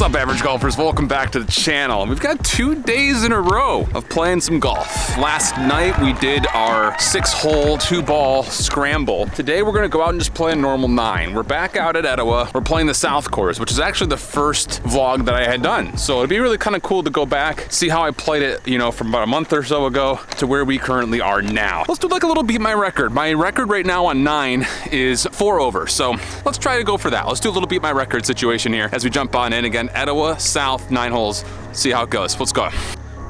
What's up, average golfers? Welcome back to the channel. We've got 2 days in a row of playing some golf. Last night we did our 6-hole 2-ball scramble. Today we're gonna go out and just play a normal 9. We're back out at Etowah. We're playing the South Course, which is actually the first vlog that I had done. So it'd be really kind of cool to go back, see how I played it, you know, from about a month or so ago to where we currently are now. Let's do like a little beat my record. My record right now on 9 is 4 over. So let's try to go for that. Let's do a little beat my record situation here as we jump on in again. Etowah South, 9 holes. See how it goes. Let's go.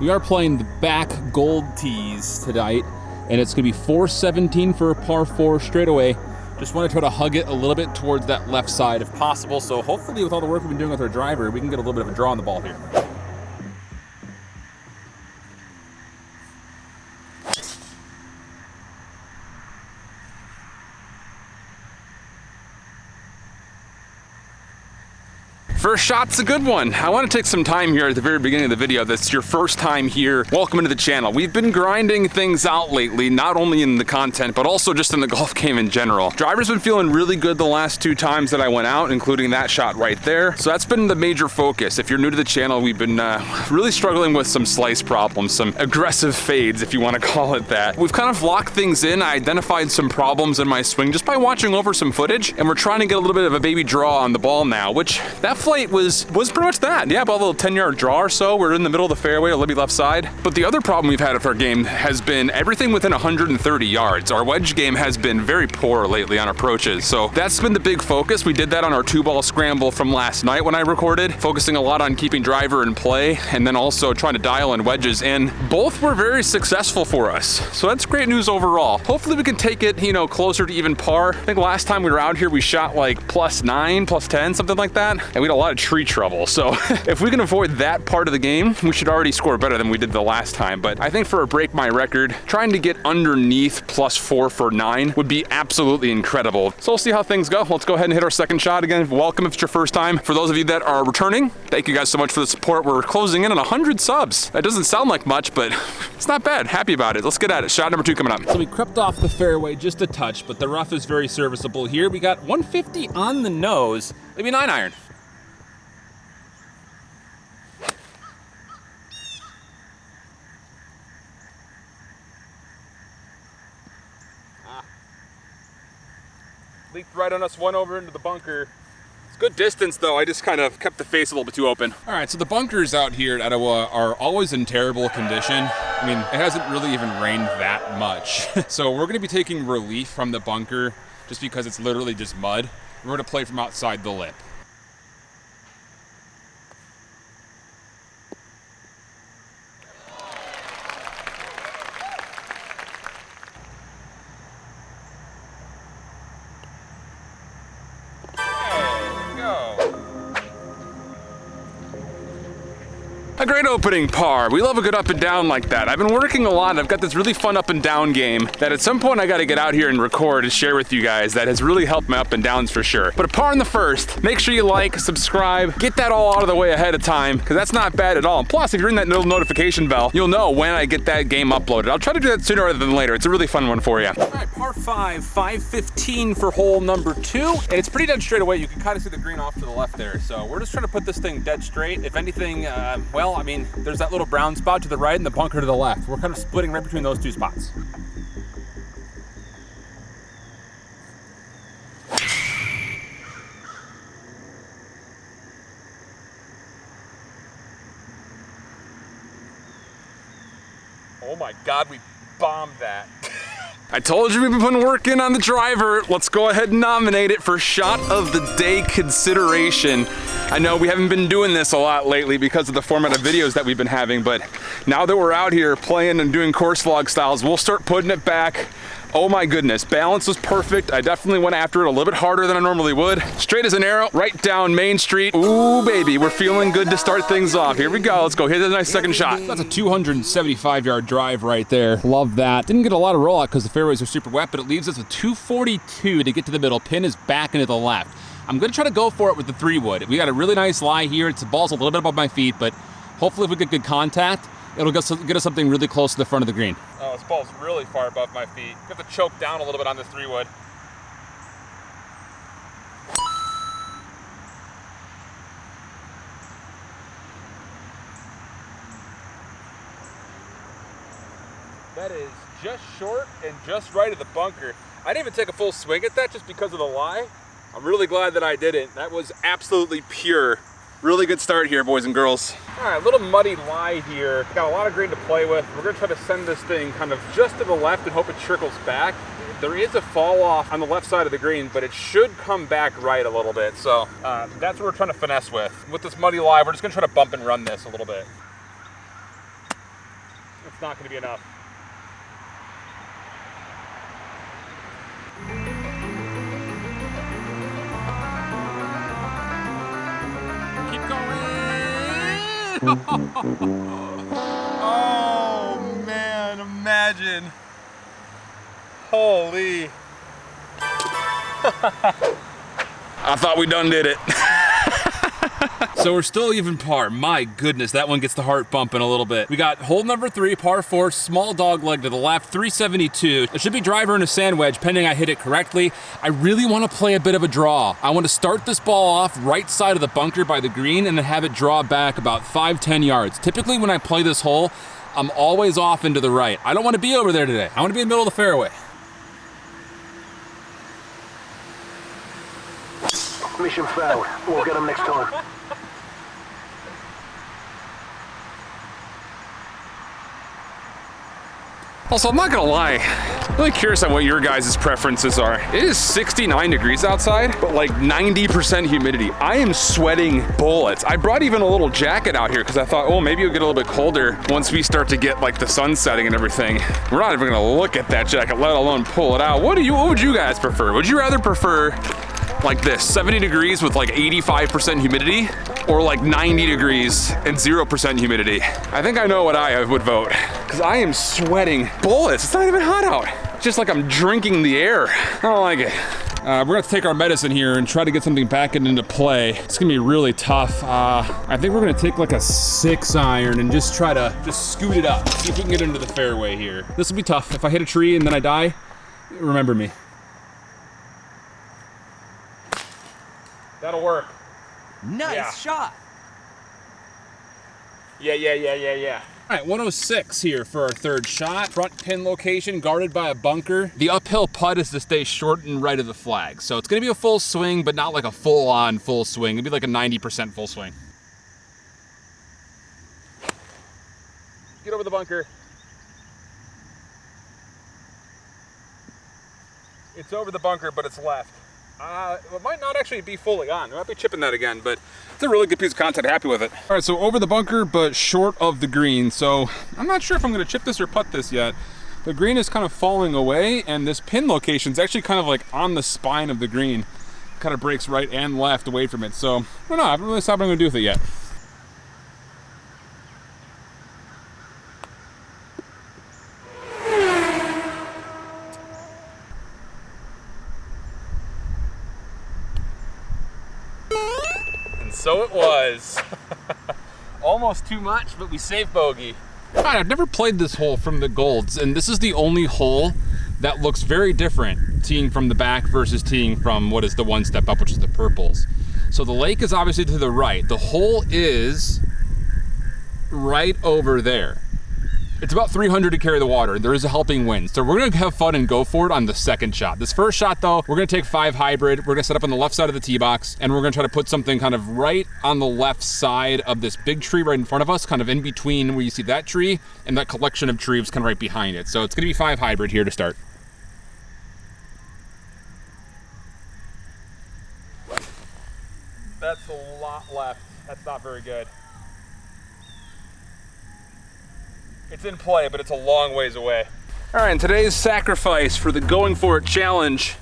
We are playing the back gold tees tonight, and it's gonna be 417 for a par 4 straightaway. Just want to try to hug it a little bit towards that left side if possible. So hopefully with all the work we've been doing with our driver, we can get a little bit of a draw on the ball here. First shot's a good one. I want to take some time here at the very beginning of the video. That's your first time here. Welcome into the channel. We've been grinding things out lately, not only in the content, but also just in the golf game in general. Driver's been feeling really good the last 2 times that I went out, including that shot right there. So that's been the major focus. If you're new to the channel, we've been really struggling with some slice problems, some aggressive fades, if you want to call it that. We've kind of locked things in. I identified some problems in my swing just by watching over some footage, and we're trying to get a little bit of a baby draw on the ball now, which that flight was pretty much that. Yeah, about a little 10-yard draw or so. We're in the middle of the fairway, or maybe left side. But the other problem we've had with our game has been everything within 130 yards. Our wedge game has been very poor lately on approaches. So that's been the big focus. We did that on our 2-ball scramble from last night when I recorded, focusing a lot on keeping driver in play and then also trying to dial in wedges, and both were very successful for us. So that's great news overall. Hopefully we can take it, you know, closer to even par. I think last time we were out here, we shot like +9, +10, something like that. And we had a lot of tree trouble. So if we can avoid that part of the game, we should already score better than we did the last time. But I think for a break my record, trying to get underneath +4 for 9 would be absolutely incredible. So we'll see how things go. Let's go ahead and hit our second shot again. Welcome if it's your first time. For those of you that are returning, thank you guys so much for the support. We're closing in on 100 subs. That doesn't sound like much, but it's not bad. Happy about it. Let's get at it. Shot number 2 coming up. So we crept off the fairway just a touch, but the rough is very serviceable here. We got 150 on the nose, maybe 9-iron. Leaked right on us, 1 over into the bunker. It's good distance though, I just kind of kept the face a little bit too open. All right, so the bunkers out here at Etowah are always in terrible condition. I mean, it hasn't really even rained that much. So we're gonna be taking relief from the bunker just because it's literally just mud. We're gonna play from outside the lip. A great opening par. We love a good up and down like that. I've been working a lot. I've got this really fun up and down game that at some point I got to get out here and record and share with you guys. That has really helped my up and downs for sure. But a par in the first. Make sure you like, subscribe, get that all out of the way ahead of time, because that's not bad at all. And plus, if you're in that little notification bell, you'll know when I get that game uploaded. I'll try to do that sooner rather than later. It's a really fun one for you. All right, par 5, 515 for hole number 2. And it's pretty dead straight away. You can kind of see the green off to the left there. So we're just trying to put this thing dead straight. If anything, well, I mean, there's that little brown spot to the right and the bunker to the left. We're kind of splitting right between those 2 spots. Oh my God, we bombed that. I told you we've been putting work in on the driver. Let's go ahead and nominate it for shot of the day consideration. I know we haven't been doing this a lot lately because of the format of videos that we've been having, but now that we're out here playing and doing course vlog styles, we'll start putting it back. Oh my goodness, balance was perfect. I definitely went after it a little bit harder than I normally would. Straight as an arrow, right down Main Street. Ooh, baby, we're feeling good to start things off. Here we go, let's go hit a nice second shot. That's a 275-yard drive right there. Love that. Didn't get a lot of rollout because the fairways are super wet, but it leaves us with 242 to get to the middle. Pin is back into the left. I'm gonna try to go for it with the 3-wood. We got a really nice lie here. The ball's a little bit above my feet, but hopefully if we get good contact, it'll get us something really close to the front of the green. Oh, this ball's really far above my feet. You have to choke down a little bit on this 3-wood. That is just short and just right of the bunker. I didn't even take a full swing at that just because of the lie. I'm really glad that I didn't. That was absolutely pure. Really good start here, boys and girls. All right, little muddy lie here. Got a lot of green to play with. We're gonna try to send this thing kind of just to the left and hope it trickles back. There is a fall off on the left side of the green, but it should come back right a little bit. So that's what we're trying to finesse with. With this muddy lie, we're just gonna try to bump and run this a little bit. It's not gonna be enough. Keep going. Oh man, imagine. Holy. I thought we done did it. So we're still even par. My goodness, that one gets the heart bumping a little bit. We got hole number 3, par 4, small dog leg to the left, 372. It should be driver and a sand wedge, pending I hit it correctly. I really want to play a bit of a draw. I want to start this ball off right side of the bunker by the green and then have it draw back about 5-10 yards. Typically when I play this hole, I'm always off into the right. I don't want to be over there today. I want to be in the middle of the fairway. Mission failed. We'll get them next time. Also, I'm not gonna lie, I'm really curious on what your guys' preferences are. It is 69 degrees outside, but like 90% humidity. I am sweating bullets. I brought even a little jacket out here because I thought, oh, maybe it'll get a little bit colder once we start to get like the sun setting and everything. We're not even gonna look at that jacket, let alone pull it out. What would you guys prefer? Would you rather prefer like this, 70 degrees with like 85% humidity, or like 90 degrees and 0% humidity? I think I know what I would vote, because I am sweating bullets. It's not even hot out. It's just like I'm drinking the air. I don't like it. We're gonna take our medicine here and try to get something back into play. It's gonna be really tough. I think we're gonna take like a 6 iron and just try to scoot it up. See if we can get into the fairway here. This will be tough. If I hit a tree and then I die, remember me. That'll work. Nice shot. Yeah. All right, 106 here for our third shot. Front pin location guarded by a bunker. The uphill putt is to stay short and right of the flag. So it's gonna be a full swing, but not like a full-on full swing. It'll be like a 90% full swing. Get over the bunker. It's over the bunker, but it's left. It might not actually be fully on. We might be chipping that again, but it's a really good piece of content. Happy with it. All right, so over the bunker, but short of the green. So I'm not sure if I'm gonna chip this or putt this yet. The green is kind of falling away, and this pin location is actually kind of like on the spine of the green. Kind of breaks right and left away from it. So I don't know, I haven't really decided what I'm gonna do with it yet. So it was. Almost too much, but we saved bogey. All right, I've never played this hole from the golds, and this is the only hole that looks very different, teeing from the back versus teeing from what is the one step up, which is the purples. So the lake is obviously to the right. The hole is right over there. It's about 300 to carry the water. There is a helping wind. So we're gonna have fun and go for it on the second shot. This first shot though, we're gonna take 5 hybrid. We're gonna set up on the left side of the tee box, and we're gonna try to put something kind of right on the left side of this big tree right in front of us, kind of in between where you see that tree and that collection of trees kind of right behind it. So it's gonna be 5 hybrid here to start. That's a lot left. That's not very good. It's in play, but it's a long ways away. All right, and today's sacrifice for the Going For It challenge,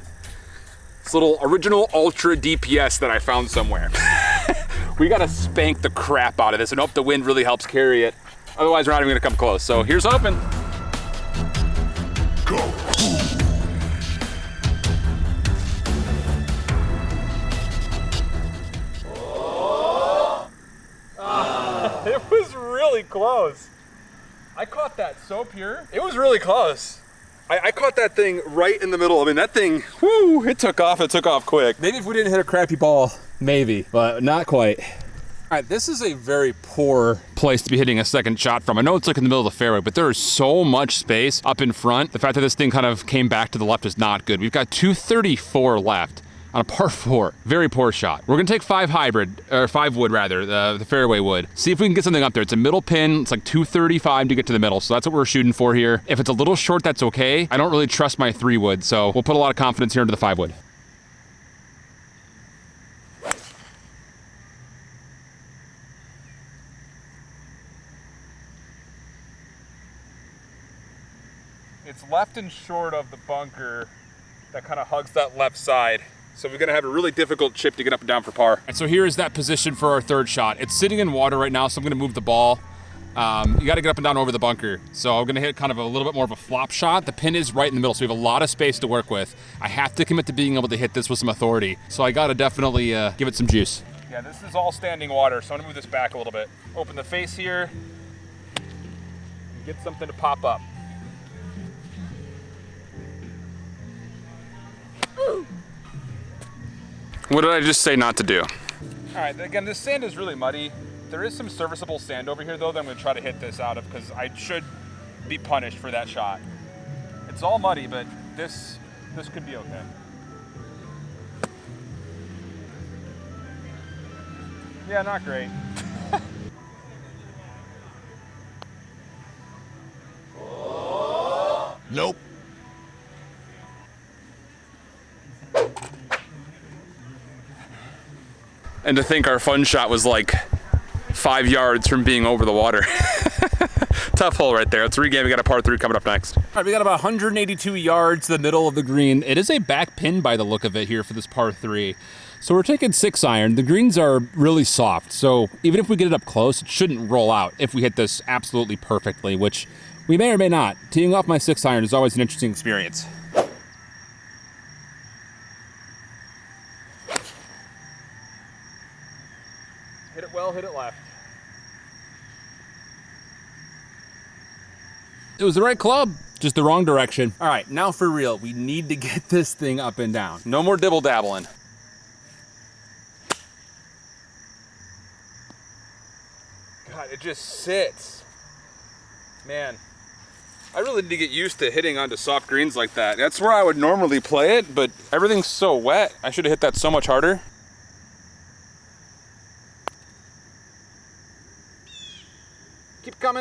this little original Ultra DPS that I found somewhere. We gotta spank the crap out of this and hope the wind really helps carry it. Otherwise, we're not even gonna come close. So here's hoping. Go. It was really close. I caught that so pure. It was really close. I caught that thing right in the middle. I mean, that thing, whoo, it took off quick. Maybe if we didn't hit a crappy ball, maybe, but not quite. All right, this is a very poor place to be hitting a second shot from. I know it's like in the middle of the fairway, but there is so much space up in front. The fact that this thing kind of came back to the left is not good. We've got 234 left on a par 4. Very poor shot. We're gonna take 5 wood rather, the fairway wood. See if we can get something up there. It's a middle pin. It's like 235 to get to the middle, so that's what we're shooting for here. If it's a little short, that's okay. I don't really trust my 3 wood, so we'll put a lot of confidence here into the 5 wood. It's left and short of the bunker that kind of hugs that left side. So we're gonna have a really difficult chip to get up and down for par. And so here is that position for our 3rd shot. It's sitting in water right now, so I'm gonna move the ball. You gotta get up and down over the bunker. So I'm gonna hit kind of a little bit more of a flop shot. The pin is right in the middle, so we have a lot of space to work with. I have to commit to being able to hit this with some authority. So I gotta definitely give it some juice. Yeah, this is all standing water, so I'm gonna move this back a little bit. Open the face here, and get something to pop up. What did I just say not to do? All right, again, this sand is really muddy. There is some serviceable sand over here though that I'm gonna try to hit this out of because I should be punished for that shot. It's all muddy, but this could be okay. Yeah, not great. Nope. And to think our fun shot was like 5 yards from being over the water. Tough hole right there. Let's regame. We got a par 3 coming up next. All right, we got about 182 yards to the middle of the green. It is a back pin by the look of it here for this par 3. So we're taking 6 iron. The greens are really soft, so even if we get it up close, it shouldn't roll out if we hit this absolutely perfectly, which we may or may not. Teeing off my 6 iron is always an interesting experience. Hit it well, hit it left. It was the right club, just the wrong direction. All right, now for real, we need to get this thing up and down. No more dibble dabbling. God, it just sits. Man, I really need to get used to hitting onto soft greens like that. That's where I would normally play it, but everything's so wet. I should have hit that so much harder. Keep coming.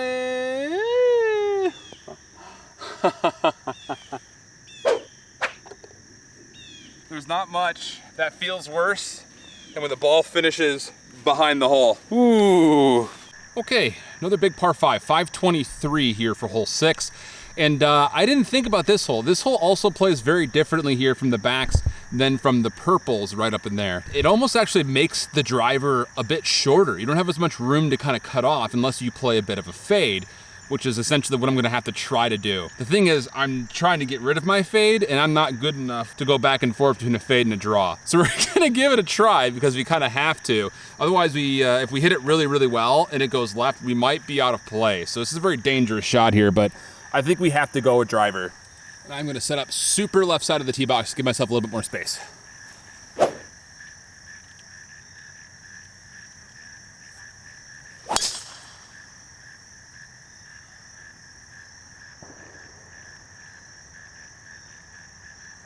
There's not much that feels worse than when the ball finishes behind the hole. Ooh. Okay, another big par 5, 523 here for hole 6. And I didn't think about this hole. This hole also plays very differently here from the backs than from the purples right up in there. It almost actually makes the driver a bit shorter. You don't have as much room to kind of cut off unless you play a bit of a fade, which is essentially what I'm gonna have to try to do. The thing is, I'm trying to get rid of my fade and I'm not good enough to go back and forth between a fade and a draw. So we're gonna give it a try because we kind of have to. Otherwise, if we hit it really, really well and it goes left, we might be out of play. So this is a very dangerous shot here, but I think we have to go with driver. And I'm gonna set up super left side of the tee box to give myself a little bit more space.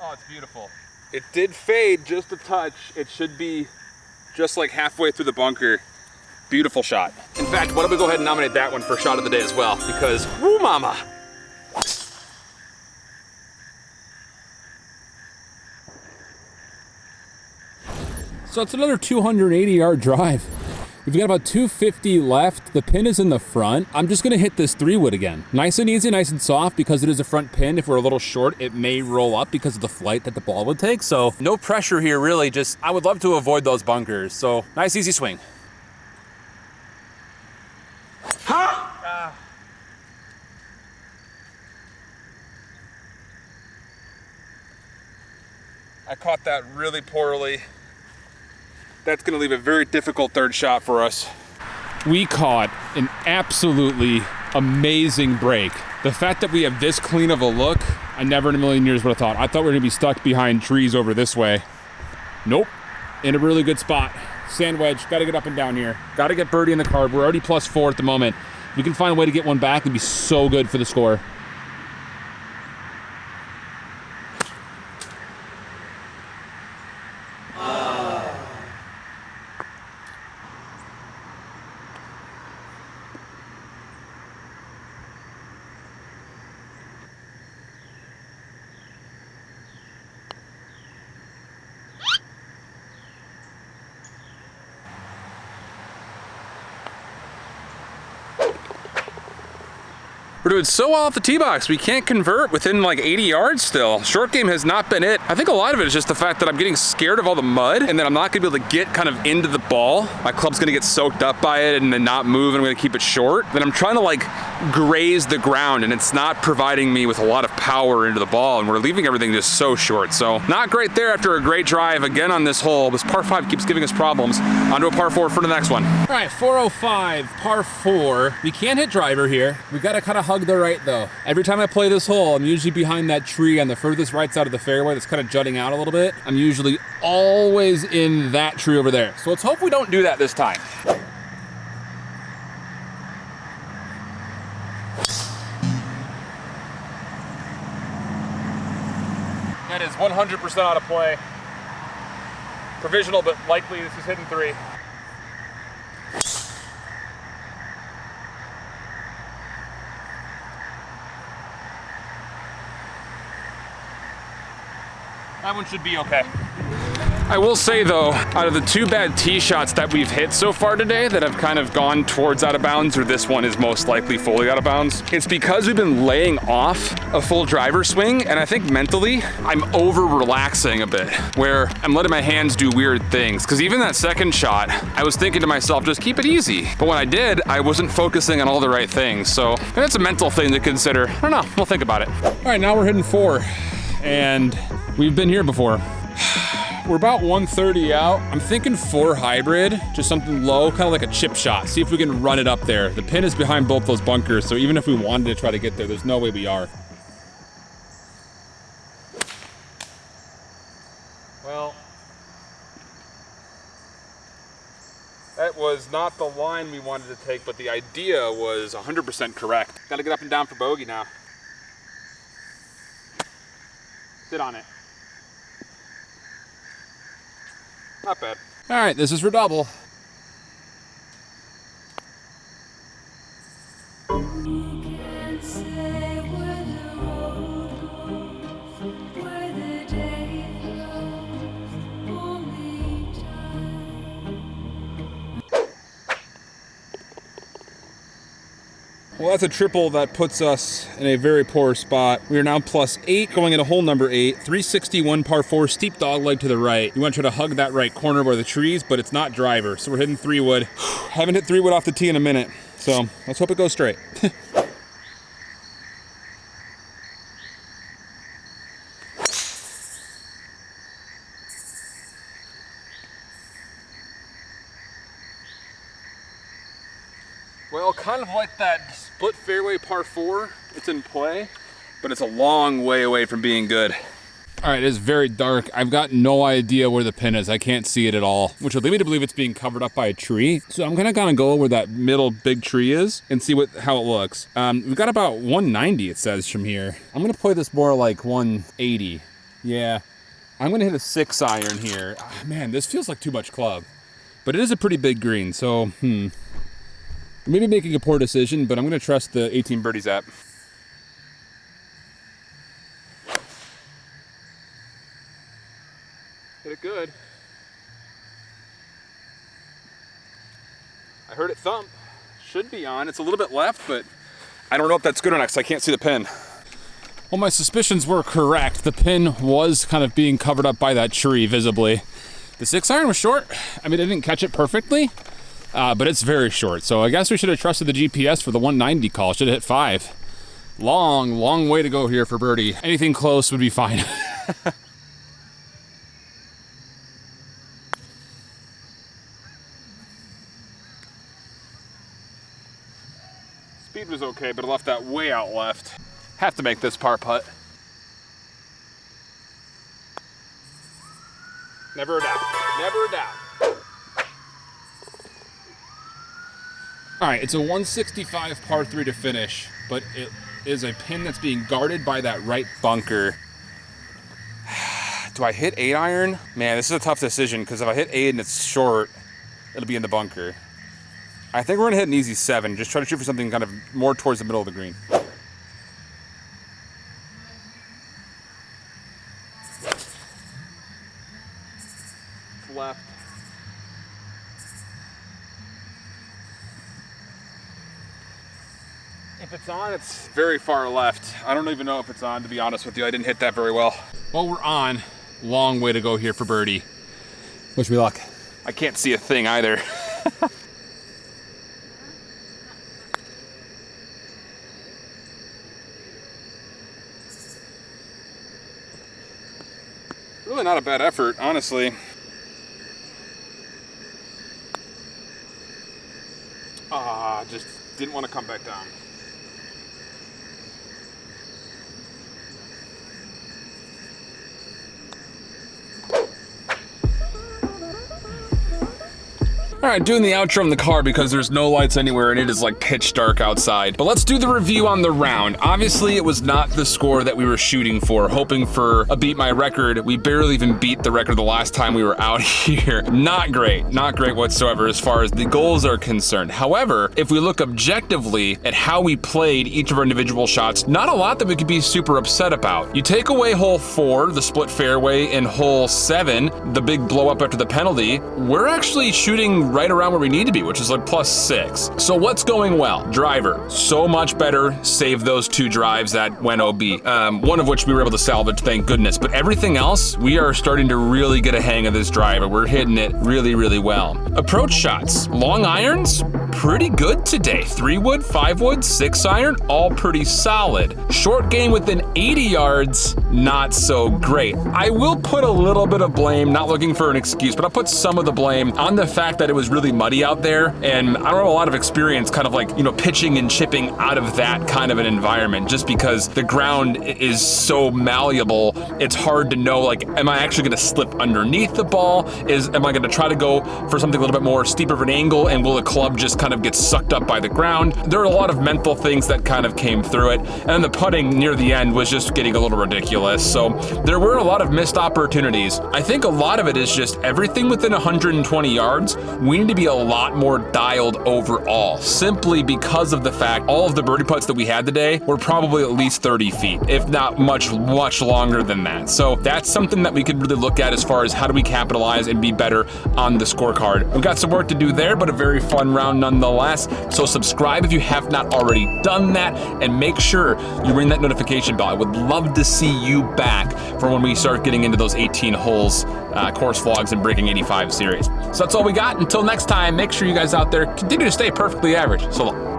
Oh, it's beautiful. It did fade just a touch. It should be just like halfway through the bunker. Beautiful shot. In fact, why don't we go ahead and nominate that one for shot of the day as well, because woo mama. So it's another 280-yard drive. We've got about 250 left. The pin is in the front. I'm just gonna hit this 3-wood again. Nice and easy, nice and soft, because it is a front pin. If we're a little short, it may roll up because of the flight that the ball would take. So no pressure here, really. Just, I would love to avoid those bunkers. So nice, easy swing. I caught that really poorly. That's gonna leave a very difficult third shot for us. We caught an absolutely amazing break. The fact that we have this clean of a look, I never in a million years would have thought. I thought we were gonna be stuck behind trees over this way. Nope. in a really good spot. Sand wedge, gotta get up and down here. Gotta get birdie in the card. We're already +4 at the moment. If we can find a way to get one back, it'd be so good for the score. We're doing so well off the tee box. We can't convert within like 80 yards still. Short game has not been it. I think a lot of it is just the fact that I'm getting scared of all the mud and that I'm not gonna be able to get kind of into the ball. My club's gonna get soaked up by it and then not move, and I'm gonna keep it short. Then I'm trying to like graze the ground and it's not providing me with a lot of power into the ball, and we're leaving everything just so short. So not great there after a great drive again on this hole. This par 5 keeps giving us problems. Onto a par 4 for the next one. All right, 405, par 4. We can't hit driver here. We gotta kind of hug the right though. Every time I play this hole, I'm usually behind that tree on the furthest right side of the fairway that's kind of jutting out a little bit. I'm usually always in that tree over there. So let's hope we don't do that this time. That is 100% out of play. Provisional, but likely this is hitting 3. That one should be okay. I will say though, out of the 2 bad tee shots that we've hit so far today that have kind of gone towards out of bounds, or this one is most likely fully out of bounds, it's because we've been laying off a full driver swing, and I think mentally I'm over relaxing a bit, where I'm letting my hands do weird things. Because even that second shot, I was thinking to myself, just keep it easy. But when I did, I wasn't focusing on all the right things. So that's a mental thing to consider. I don't know, we'll think about it. All right, now we're hitting 4, and we've been here before. We're about 130 out. I'm thinking 4 hybrid, just something low, kind of like a chip shot. See if we can run it up there. The pin is behind both those bunkers, so even if we wanted to try to get there, there's no way we are. Well, that was not the line we wanted to take, but the idea was 100% correct. Gotta get up and down for bogey now. Sit on it. Not bad. All right, this is for double. Well, that's a triple that puts us in a very poor spot. We are now +8 going into hole number 8. 361 par 4, steep dog leg to the right. You want to try to hug that right corner where the trees, but it's not driver. So we're hitting 3 wood. Haven't hit 3 wood off the tee in a minute. So let's hope it goes straight. Well, kind of like that split fairway par 4, it's in play, but it's a long way away from being good. All right, it is very dark. I've got no idea where the pin is. I can't see it at all, which would lead me to believe it's being covered up by a tree. So I'm gonna kind of go where that middle big tree is and see how it looks. We've got about 190, it says from here. I'm gonna play this more like 180. Yeah, I'm gonna hit a 6 iron here. Oh, man, this feels like too much club, but it is a pretty big green, so maybe making a poor decision, but I'm gonna trust the 18 birdies app. Hit it good. I heard it thump. Should be on. It's a little bit left, but I don't know if that's good or not because I can't see the pin. Well, my suspicions were correct. The pin was kind of being covered up by that tree visibly. The 6 iron was short. I mean, I didn't catch it perfectly. But it's very short, so I guess we should have trusted the GPS for the 190 call. Should have hit 5. Long way to go here for birdie. Anything close would be fine. Speed was okay, but I left that way out left. Have to make this par putt. Never a doubt. Never a doubt. All right, it's a 165 par 3 to finish, but it is a pin that's being guarded by that right bunker. Do I hit 8-iron? Man, this is a tough decision because if I hit 8 and it's short, it'll be in the bunker. I think we're gonna hit an easy 7. Just try to shoot for something kind of more towards the middle of the green. Left. If it's on, it's very far left. I don't even know if it's on, to be honest with you. I didn't hit that very well. Well, we're on. Long way to go here for birdie. Wish me luck. I can't see a thing either. Really not a bad effort, honestly. Just didn't want to come back down. All right, doing the outro in the car because there's no lights anywhere and it is like pitch dark outside. But let's do the review on the round. Obviously, it was not the score that we were shooting for, hoping for a beat my record. We barely even beat the record the last time we were out here. Not great whatsoever as far as the goals are concerned. However, if we look objectively at how we played each of our individual shots, not a lot that we could be super upset about. You take away hole 4, the split fairway, and hole 7, the big blow up after the penalty, we're actually shooting right around where we need to be, which is like +6. So what's going well? Driver, so much better. Save those 2 drives that went OB. One of which we were able to salvage, thank goodness. But everything else, we are starting to really get a hang of this driver. We're hitting it really, really well. Approach shots, long irons, pretty good today. 3-wood, 5-wood, 6-iron, all pretty solid. Short game within 80 yards, not so great. I will put a little bit of blame, not looking for an excuse, but I'll put some of the blame on the fact that it was really muddy out there, and I don't have a lot of experience kind of like, you know, pitching and chipping out of that kind of an environment, just because the ground is so malleable. It's hard to know, like, am I actually gonna slip underneath the ball? Am I gonna try to go for something a little bit more steeper of an angle, and will the club just kind of get sucked up by the ground? There are a lot of mental things that kind of came through it, and the putting near the end was just getting a little ridiculous. So there were a lot of missed opportunities. I think a lot of it is just everything within 120 yards. We need to be a lot more dialed overall, simply because of the fact all of the birdie putts that we had today were probably at least 30 feet, if not much longer than that. So that's something that we could really look at as far as how do we capitalize and be better on the scorecard. We've got some work to do there, but a very fun round nonetheless. So subscribe if you have not already done that, and make sure you ring that notification bell. I would love to see you back for when we start getting into those 18 holes, course vlogs and Breaking 85 series. So that's all we got. Until next time, make sure you guys out there continue to stay perfectly average. So long.